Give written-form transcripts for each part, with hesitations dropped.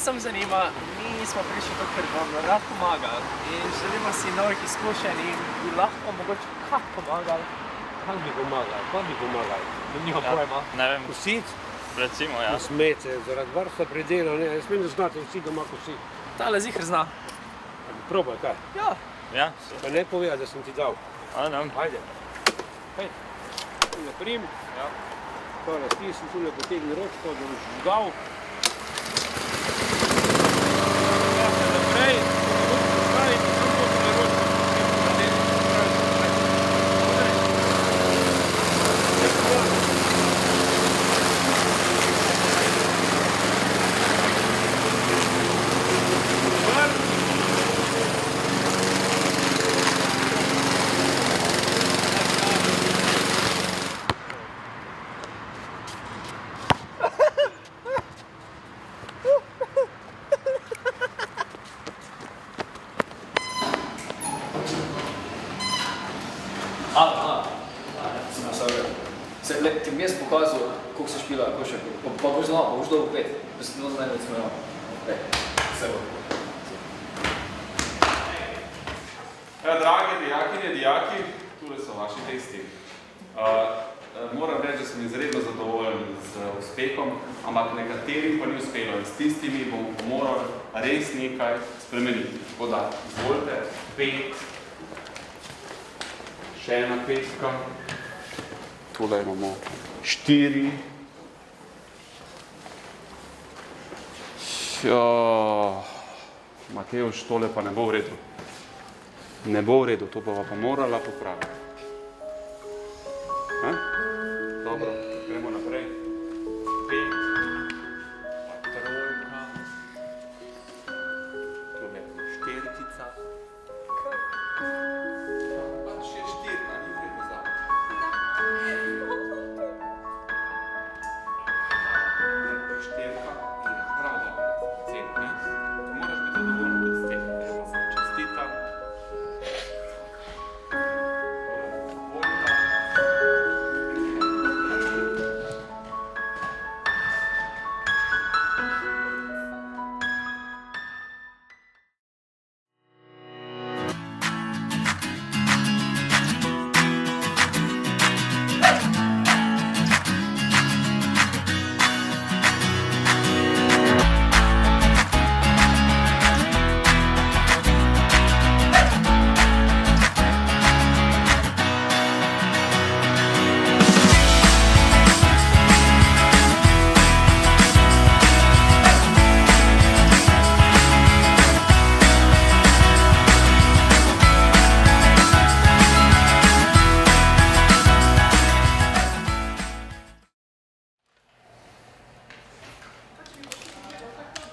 nas samo zanima, mi smo prišli to, ker vam rad pomagali in želimo si novih izkušenj in bi lahko mogoče kak pomagali. Kaj bi pomagali? Nimam pojma. Ne vem. Kosit? Recimo, ja. Smete, zaradi varstva predela, ne, jaz menim, da znate vsi doma kosit. Tale zihr zna. Probaj, kaj? Ja. Ja? Pa ne povej, da sem ti dal. Ne. Ajde. Hej, tule prim. Ja. Tole stisni, tule potegni ročko, da boš žgal. Jahne naprej, postavi, samo tule ročko. Ti mi jaz pokazal, koliko se špila košarko, pa boš znal, pa boš dolgo pet. Da se ne recimo imel. Vse bo. Drage dijakinje, dijaki, tule so vaši testi. Moram reči, da sem izredno zadovoljen z uspehom, ampak nekaterim pa ni uspelo in s tistimi bom moral res nekaj spremeniti. Tako da, izvolite, 5, še ena petka. Tule imamo 4. Matevž, tole pa ne bo v redu. Ne bo v redu, to bova pa morala popraviti. Dobro, gremo naprej. 5, trojka, tule štirica. Pa še 4, ni vredno za. Štirka in prav dobro, cen, ne? Moraš biti zadovoljen tudi s tem, da pa sem čestitam.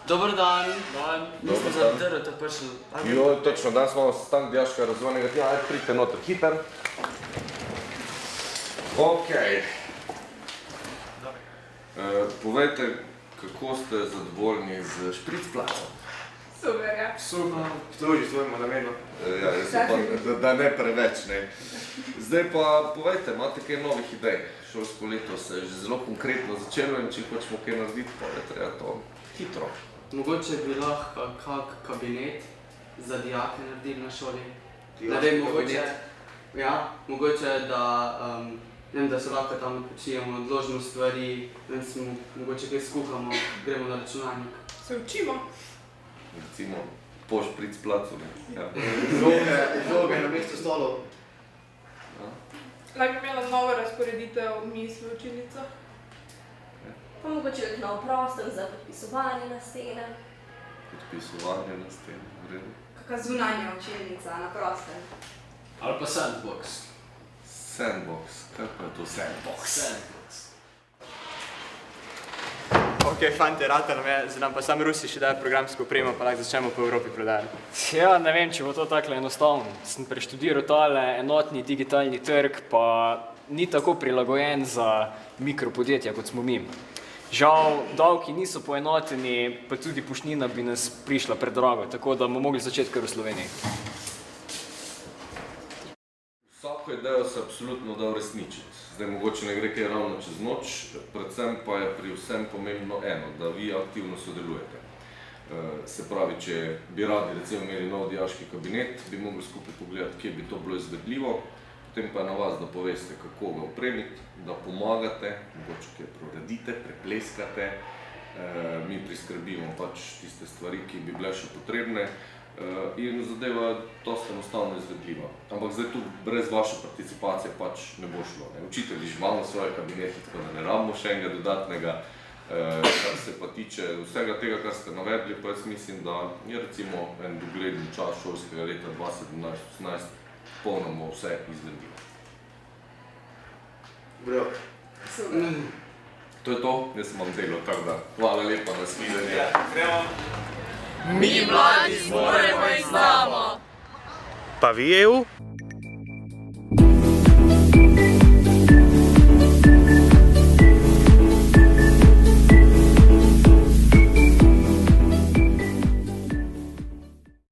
Dobar dan. Mi smo za DRT prišli. Jo, točno, danes imamo sestanek dijaškega razvojnega tima, ajde pridite noter, hiter. Okej. Povejte, kako ste zadovoljni z špricplacom? Super, ja. Super, služi svojemu namenu. Ja, jaz upam, da ne preveč, ne. Zdaj pa povejte, imate kaj novih idej? Šolsko leto se je že zelo konkretno začelo in če hočemo kaj narediti, pa je treba to hitro. Mogoče bi lahko kak kabinet za dijake naredili na šoli. Ne vem, mogoče da, ne vem, da se lahko tam počijemo, odložimo stvari, mogoče kaj skuhamo, gremo na računalnik. Se učimo. Recimo po špricplacu, ne. Žoge na mesto stolov. Naj bi imela novo razporeditev mi v učilnicah. Pa mogoče kak nov prostor za podpisovanje na stene. Podpisovanje na stene, v redu. Kaka zunanja učilnica na prostem. Ali pa sandbox. Sandbox, kaj pa je to sandbox? Ok, fante, rata nam je, zdaj nam pa sam Rusi še daje programsko opremo, pa lahko začnemo po Evropi prodajati. Ja, ne vem, če bo to takle enostavno. Sem preštudiral tale enotni digitalni trg, pa ni tako prilagojen za mikropodjetja, kot smo mi. Žal, davki niso poenoteni, pa tudi poštnina bi nas prišla predrago, tako da bomo mogli začeti kar v Sloveniji. Vsako idejo se absolutno da uresničiti. Zdaj mogoče ne gre kaj ravno čez noč, predvsem pa je pri vsem pomembno eno, da vi aktivno sodelujete. Se pravi, če bi radi recimo imeli nov dijaški kabinet, bi mogli skupaj pogledati, kje bi to bilo izvedljivo, potem pa je na vas, da poveste, kako ga opremiti, da pomagate, mogoče kje proredite, prepleskate, mi priskrbimo pač tiste stvari, ki bi bile še potrebne in zadeva dosta enostavno izvedljiva. Ampak zdaj tu brez vaše participacije pač ne bo šlo. Učitelji že imamo svoje kabinete, tako da ne rabimo še enega dodatnega. Kar se pa tiče vsega tega, kar ste navedli, pa jaz mislim, da je recimo en dogledni čas šolskega leta 2017-2018 popolnoma vse izvedljivo. To je to, jaz sem vam delal, tako da hvala lepa, nasvidenje. Mi mladi zmoremo in znamo! Pa vi EU?